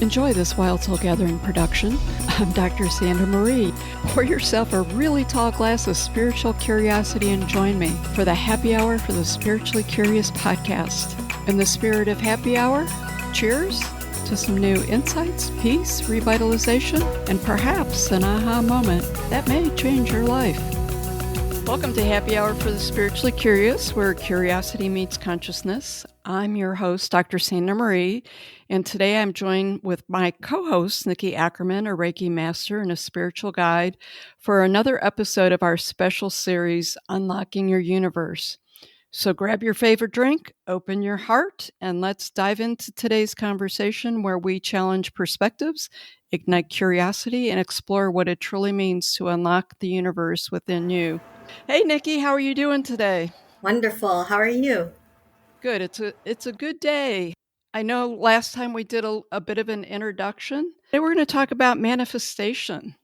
Enjoy this Wild Soul Gathering production. I'm Dr. Sandra Marie. Pour yourself a really tall glass of spiritual curiosity and join me for the Happy Hour for the Spiritually Curious podcast. In the spirit of happy hour, cheers to some new insights, peace, revitalization, and perhaps an aha moment that may change your life. Welcome to Happy Hour for the Spiritually Curious, where curiosity meets consciousness. I'm your host, Dr. Sandra Marie, and today I'm joined with my co-host, Nikki Ackerman, a Reiki Master and a spiritual guide, for another episode of our special series, Unlocking Your Universe. So grab your favorite drink, open your heart, and let's dive into today's conversation where we challenge perspectives, ignite curiosity, and explore what it truly means to unlock the universe within you. Hey, Nikki, how are you doing today? Wonderful. How are you? Good. It's a good day. I know last time we did a bit of an introduction. Today we're going to talk about manifestation.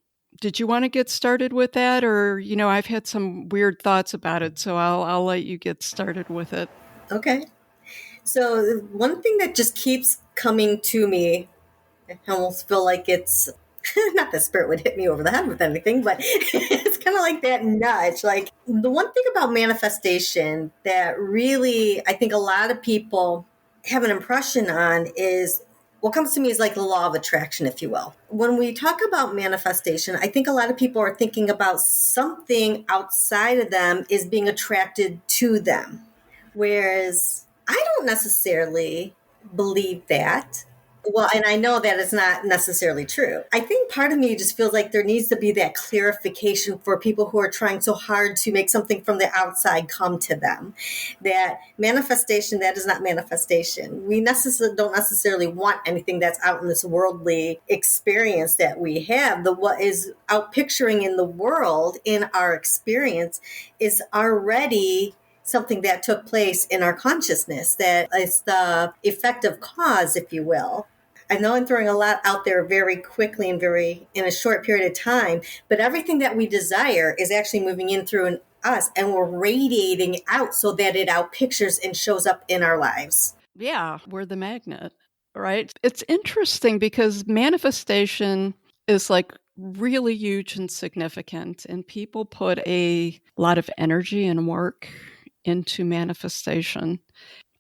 Did you want to get started with that? Or, I've had some weird thoughts about it, so I'll let you get started with it. Okay. So one thing that just keeps coming to me, I almost feel like it's not that spirit would hit me over the head with anything, but it's kind of like that nudge. Like the one thing about manifestation that really I think a lot of people have an impression on is what comes to me is like the law of attraction, if you will. When we talk about manifestation, I think a lot of people are thinking about something outside of them is being attracted to them. Whereas I don't necessarily believe that. Well, and I know that it's not necessarily true. I think part of me just feels like there needs to be that clarification for people who are trying so hard to make something from the outside come to them. That manifestation, that is not manifestation. We don't necessarily want anything that's out in this worldly experience that we have. What is out picturing in the world, in our experience, is already something that took place in our consciousness, that is the effect of cause, if you will. I know I'm throwing a lot out there very quickly and very in a short period of time, but everything that we desire is actually moving in through us and we're radiating out so that it outpictures and shows up in our lives. Yeah, we're the magnet, right? It's interesting because manifestation is like really huge and significant, and people put a lot of energy and work into manifestation.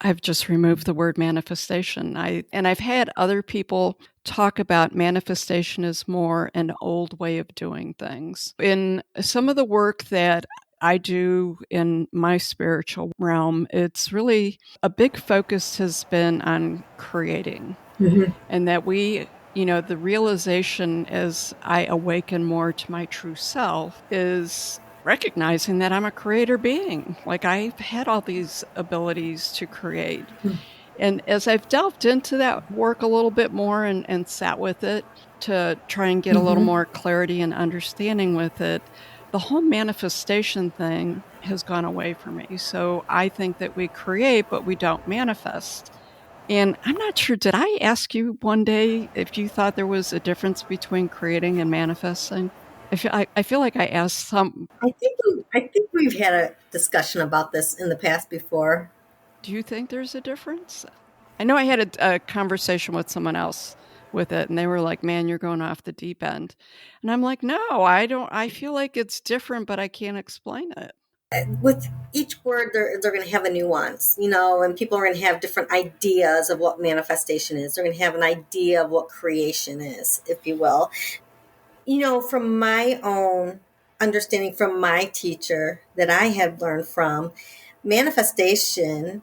I've just removed the word manifestation. I've had other people talk about manifestation as more an old way of doing things. In some of the work that I do in my spiritual realm, it's really a big focus has been on creating. Mm-hmm. And that the realization as I awaken more to my true self is recognizing that I'm a creator being. Like I've had all these abilities to create. Mm-hmm. And as I've delved into that work a little bit more and sat with it to try and get a little more clarity and understanding with it, the whole manifestation thing has gone away for me. So I think that we create, but we don't manifest. And I'm not sure, did I ask you one day if you thought there was a difference between creating and manifesting? I feel like I asked some. I think we've had a discussion about this in the past before. Do you think there's a difference? I know I had a conversation with someone else with it, and they were like, man, you're going off the deep end. And I'm like, no, I don't. I feel like it's different, but I can't explain it. With each word, they're going to have a nuance, and people are going to have different ideas of what manifestation is. They're going to have an idea of what creation is, if you will. From my own understanding from my teacher that I have learned from, manifestation,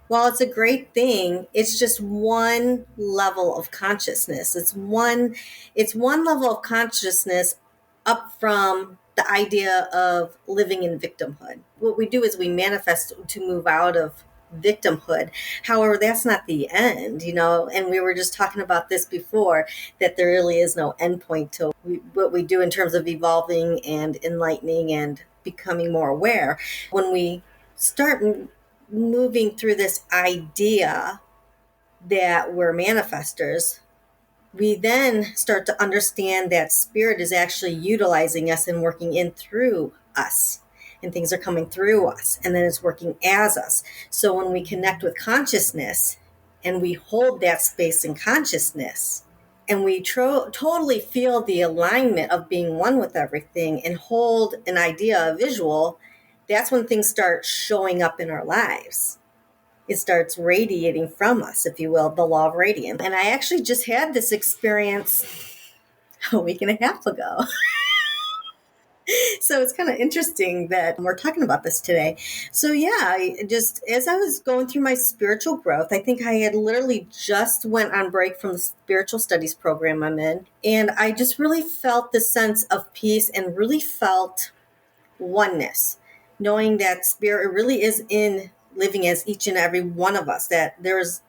while it's a great thing, it's just one level of consciousness. It's one level of consciousness up from the idea of living in victimhood. What we do is we manifest to move out of victimhood. However, that's not the end, and we were just talking about this before, that there really is no end point to what we do in terms of evolving and enlightening and becoming more aware. When we start moving through this idea that we're manifestors, we then start to understand that spirit is actually utilizing us and working in through us, and things are coming through us, and then it's working as us. So when we connect with consciousness and we hold that space in consciousness, and we totally feel the alignment of being one with everything and hold an idea, a visual, that's when things start showing up in our lives. It starts radiating from us, if you will, the law of radiance. And I actually just had this experience a week and a half ago. So it's kind of interesting that we're talking about this today. So yeah, just as I was going through my spiritual growth, I think I had literally just went on break from the spiritual studies program I'm in. And I just really felt this sense of peace and really felt oneness, knowing that spirit really is in living as each and every one of us, that there's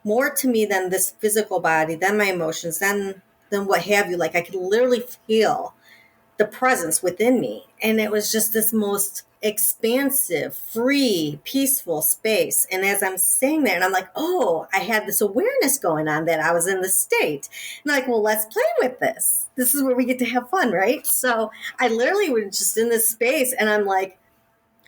more to me than this physical body, than my emotions, than what have you. Like I could literally feel the presence within me. And it was just this most expansive, free, peaceful space. And as I'm saying that, and I'm like, oh, I had this awareness going on that I was in this state. And I'm like, well, let's play with this. This is where we get to have fun, right? So I literally was just in this space and I'm like,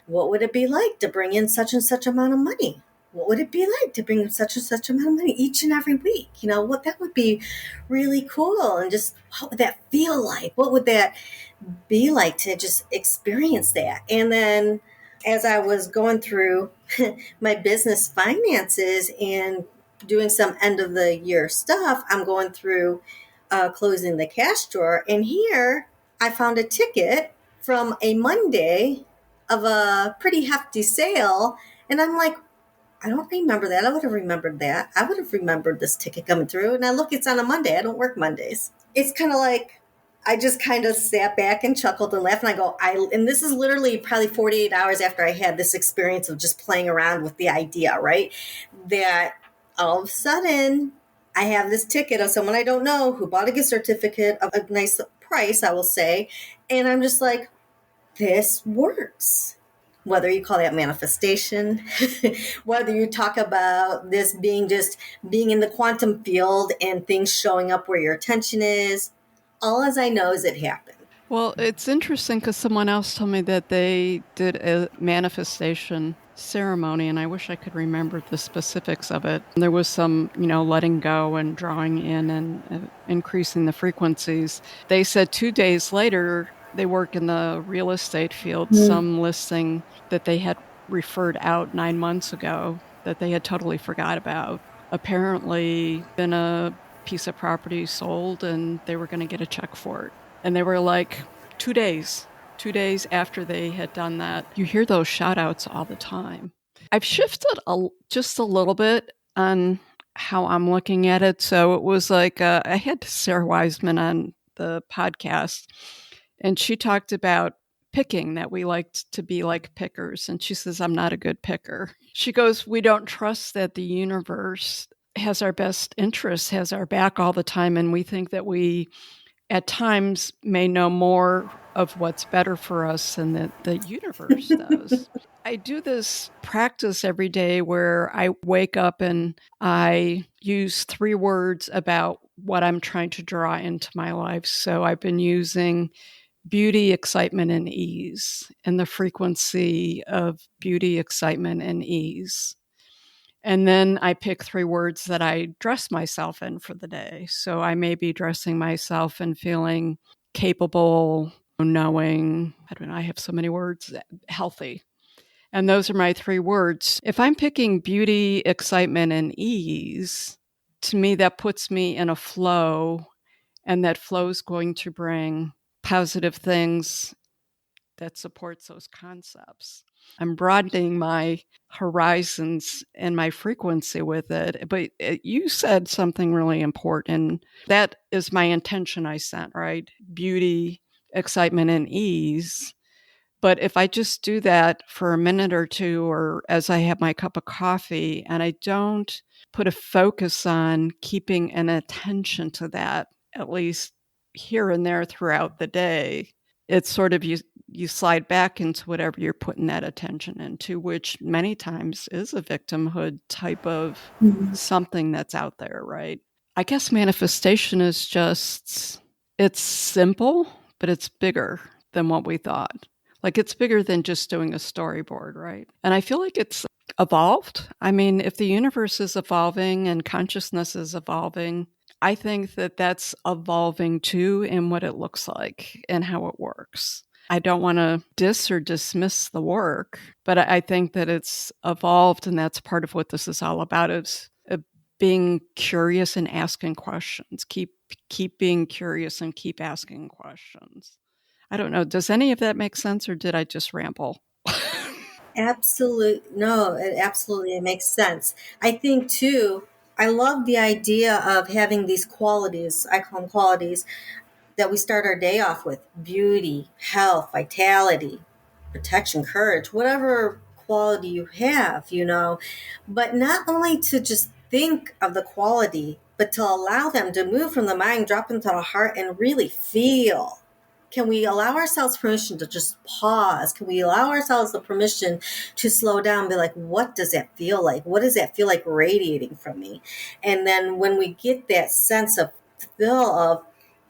what would it be like to bring in such and such amount of money? What would it be like to bring in such and such amount of money each and every week? You know, what that would be really cool. And just what would that feel like? What would that be like to just experience that? And then as I was going through my business finances and doing some end of the year stuff, I'm going through closing the cash drawer. And here I found a ticket from a Monday of a pretty hefty sale. And I'm like, I don't remember that. I would have remembered that. I would have remembered this ticket coming through. And I look, it's on a Monday. I don't work Mondays. It's kind of like, I just kind of sat back and chuckled and laughed. And I go, and this is literally probably 48 hours after I had this experience of just playing around with the idea, right? That all of a sudden I have this ticket of someone I don't know who bought a gift certificate of a nice price, I will say. And I'm just like, this works. Whether you call that manifestation, whether you talk about this being just being in the quantum field and things showing up where your attention is, all as I know is it happened. Well, it's interesting because someone else told me that they did a manifestation ceremony, and I wish I could remember the specifics of it. There was some, letting go and drawing in and increasing the frequencies. They said 2 days later, they work in the real estate field, some listing that they had referred out 9 months ago that they had totally forgot about. Apparently, been a piece of property sold and they were going to get a check for it. And they were like 2 days after they had done that. You hear those shout outs all the time. I've shifted just a little bit on how I'm looking at it. So it was like I had Sarah Wiseman on the podcast, and she talked about picking, that we liked to be like pickers. And she says, I'm not a good picker. She goes, we don't trust that the universe has our best interests, has our back all the time. And we think that we, at times, may know more of what's better for us than the universe does. I do this practice every day where I wake up and I use 3 words about what I'm trying to draw into my life. So I've been using beauty, excitement, and ease, and the frequency of beauty, excitement, and ease. And then I pick 3 words that I dress myself in for the day. So I may be dressing myself and feeling capable, knowing, I don't know, I have so many words, healthy. And those are my 3 words. If I'm picking beauty, excitement, and ease, to me, that puts me in a flow, and that flow is going to bring positive things that supports those concepts. I'm broadening my horizons and my frequency with it. But you said something really important. That is my intention I sent, right? Beauty, excitement, and ease. But if I just do that for a minute or two, or as I have my cup of coffee, and I don't put a focus on keeping an attention to that, at least here and there throughout the day, it's sort of you slide back into whatever you're putting that attention into, which many times is a victimhood type of something that's out there, right? I guess manifestation is it's simple, but it's bigger than what we thought. Like, it's bigger than just doing a storyboard, right? And I feel like it's evolved. I mean, if the universe is evolving and consciousness is evolving, I think that that's evolving too in what it looks like and how it works. I don't want to diss or dismiss the work, but I think that it's evolved, and that's part of what this is all about, is being curious and asking questions. Keep being curious and keep asking questions. I don't know. Does any of that make sense, or did I just ramble? No, it absolutely makes sense. I think too, I love the idea of having these qualities, I call them qualities, that we start our day off with: beauty, health, vitality, protection, courage, whatever quality you have, but not only to just think of the quality, but to allow them to move from the mind, drop into the heart, and really feel. Can we allow ourselves permission to just pause? Can we allow ourselves the permission to slow down and be like, what does that feel like? What does that feel like radiating from me? And then when we get that sense of feel of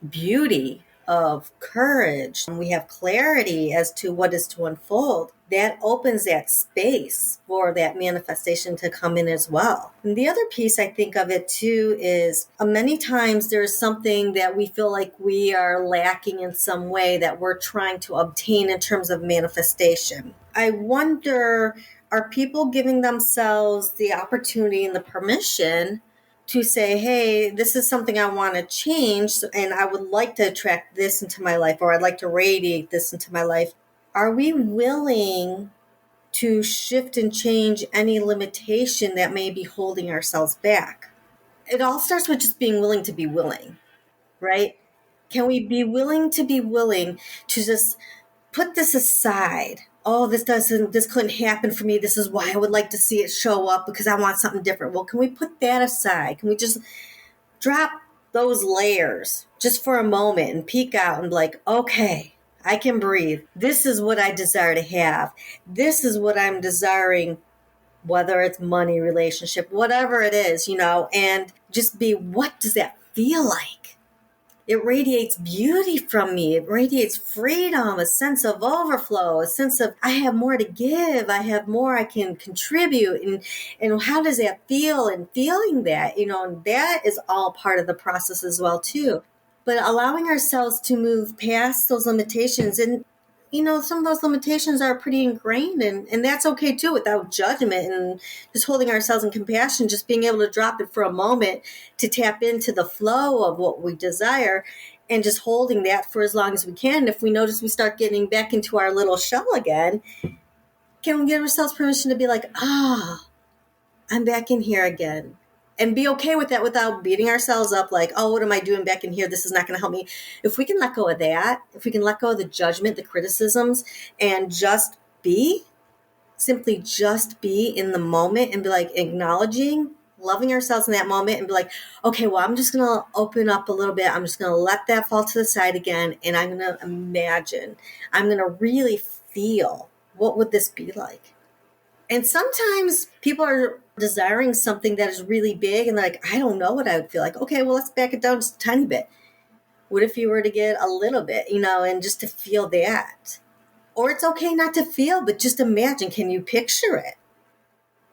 beauty, of courage, and we have clarity as to what is to unfold, that opens that space for that manifestation to come in as well. And the other piece I think of it too is many times there's something that we feel like we are lacking in some way that we're trying to obtain in terms of manifestation. I wonder, are people giving themselves the opportunity and the permission to say, hey, this is something I want to change, and I would like to attract this into my life, or I'd like to radiate this into my life? Are we willing to shift and change any limitation that may be holding ourselves back? It all starts with just being willing to be willing, right? Can we be willing to just put this aside? Oh, this couldn't happen for me. This is why I would like to see it show up, because I want something different. Well, can we put that aside? Can we just drop those layers just for a moment and peek out and be like, okay, I can breathe. This is what I desire to have. This is what I'm desiring, whether it's money, relationship, whatever it is, and just be, what does that feel like? It radiates beauty from me. It radiates freedom, a sense of overflow, a sense of I have more to give. I have more I can contribute. And how does that feel? And feeling that, and that is all part of the process as well, too. But allowing ourselves to move past those limitations, and some of those limitations are pretty ingrained, and that's okay too, without judgment, and just holding ourselves in compassion, just being able to drop it for a moment to tap into the flow of what we desire, and just holding that for as long as we can. If we notice we start getting back into our little shell again, can we give ourselves permission to be like, I'm back in here again? And be okay with that without beating ourselves up like, oh, what am I doing back in here? This is not going to help me. If we can let go of that, if we can let go of the judgment, the criticisms, and simply just be in the moment and be like acknowledging, loving ourselves in that moment, and be like, okay, well, I'm just going to open up a little bit. I'm just going to let that fall to the side again. And I'm going to imagine, I'm going to really feel, what would this be like? And sometimes people are desiring something that is really big, and they're like, I don't know what I would feel like. Okay, well, let's back it down just a tiny bit. What if you were to get a little bit, and just to feel that? Or it's okay not to feel, but just imagine. Can you picture it?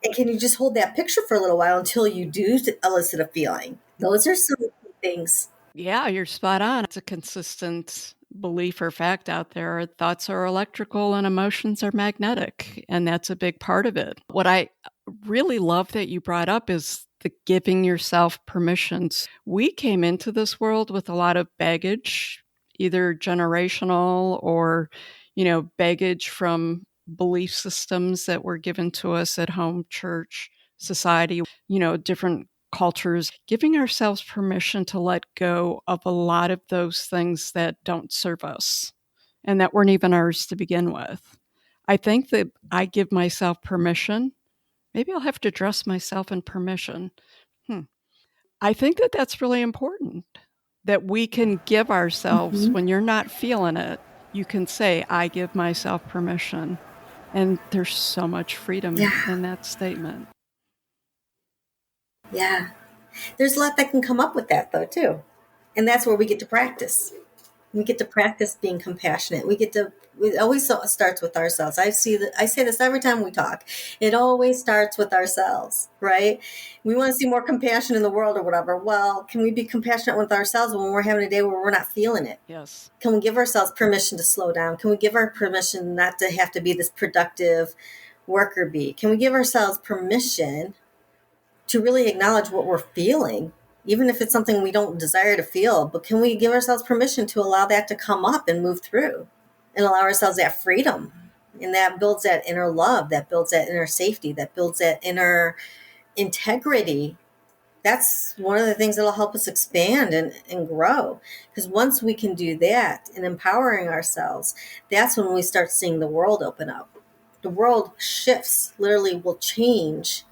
And can you just hold that picture for a little while until you do elicit a feeling? Those are some things. Yeah, you're spot on. It's a consistent belief or fact out there. Thoughts are electrical and emotions are magnetic, and that's a big part of it. What I really love that you brought up is the giving yourself permissions. We came into this world with a lot of baggage, either generational or, baggage from belief systems that were given to us at home, church, society, different cultures, giving ourselves permission to let go of a lot of those things that don't serve us and that weren't even ours to begin with. I think that I give myself permission. Maybe I'll have to dress myself in permission. I think that that's really important, that we can give ourselves, when you're not feeling it, you can say, I give myself permission. And there's so much freedom in that statement. Yeah. There's a lot that can come up with that, though, too. And that's where we get to practice. We get to practice being compassionate. It always starts with ourselves. I say this every time we talk. It always starts with ourselves, right? We want to see more compassion in the world or whatever. Well, can we be compassionate with ourselves when we're having a day where we're not feeling it? Yes. Can we give ourselves permission to slow down? Can we give our permission not to have to be this productive worker bee? Can we give ourselves permission to really acknowledge what we're feeling, even if it's something we don't desire to feel? But can we give ourselves permission to allow that to come up and move through and allow ourselves that freedom? And that builds that inner love, that builds that inner safety, that builds that inner integrity. That's one of the things that'll help us expand and grow. Because once we can do that and empowering ourselves, that's when we start seeing the world open up. The world shifts, literally will change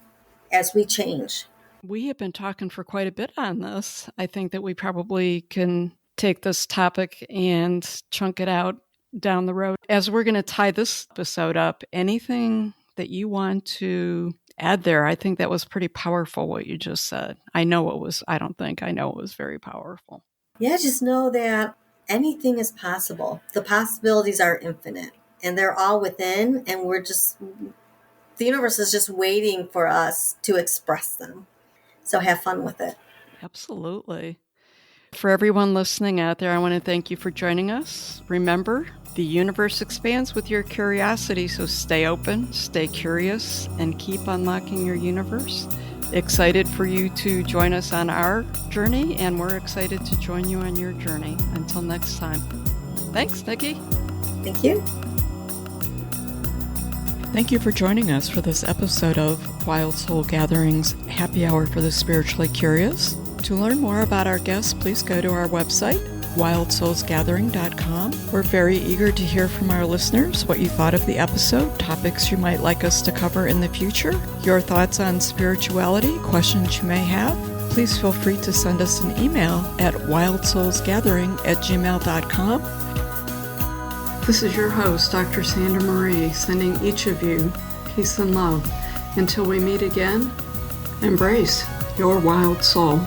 as we change. We have been talking for quite a bit on this. I think that we probably can take this topic and chunk it out down the road. As we're going to tie this episode up, anything that you want to add there? I think that was pretty powerful what you just said. I know it was very powerful. Yeah, just know that anything is possible. The possibilities are infinite and they're all within, and the universe is just waiting for us to express them. So have fun with it. Absolutely. For everyone listening out there, I want to thank you for joining us. Remember, the universe expands with your curiosity, so stay open, stay curious, and keep unlocking your universe. Excited for you to join us on our journey, and we're excited to join you on your journey. Until next time. Thanks, Nikki. Thank you. Thank you for joining us for this episode of Wild Soul Gatherings Happy Hour for the Spiritually Curious. To learn more about our guests, please go to our website, wildsoulsgathering.com. We're very eager to hear from our listeners what you thought of the episode, topics you might like us to cover in the future, your thoughts on spirituality, questions you may have. Please feel free to send us an email at wildsoulsgathering@gmail.com. This is your host, Dr. Sandra Marie, sending each of you peace and love. Until we meet again, embrace your wild soul.